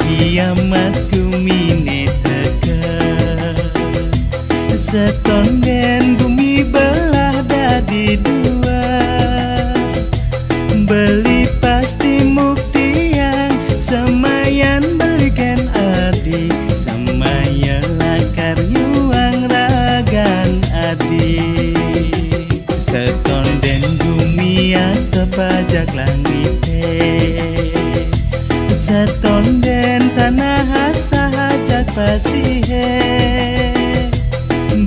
Kiamat kumine teka, setonden bumi belah dadi dua. Beli pasti muktian, semayan belikan adi, semaya lakar yuang ragan adi. Setonden bumi atau pajak langit, setonden tanah sahajak pasihe.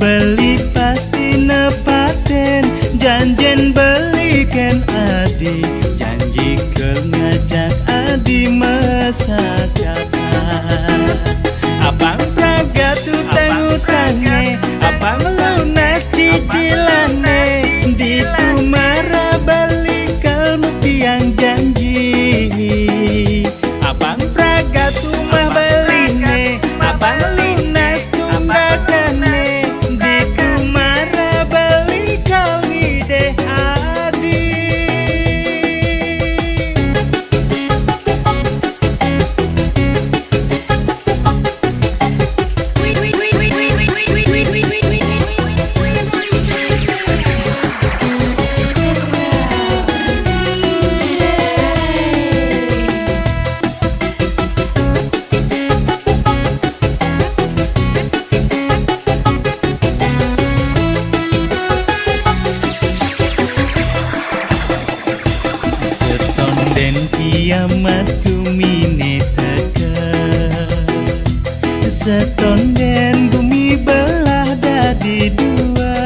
Beli pasti nepaten, janjen belikan adi, janji ke ngajak adi mesakapa. Abang praga tutang utange, abang lunas cicilane, di tumara beli kalmu tiang janji. Abang praga tumah beline, abang lunas tunggakane, di kumara beli kami deh adi. Kiamat kumine teka, setonden bumi belah dadi dua.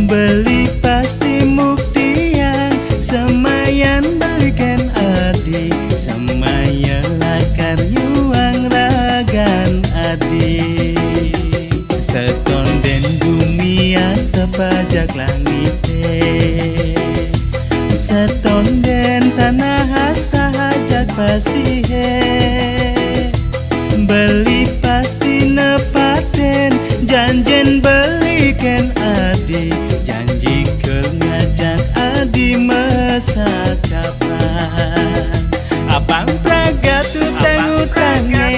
Beli pasti muktian, semayan belikan adi, semaya lakar yuang ragan adi. Setonden bumi atau pajak langit, setonden tanah sahajak pasihe. Beli pasti nepaten, janjen belikan adi, janji ke ngajak adi mesakapan. Abang praga tutang utange,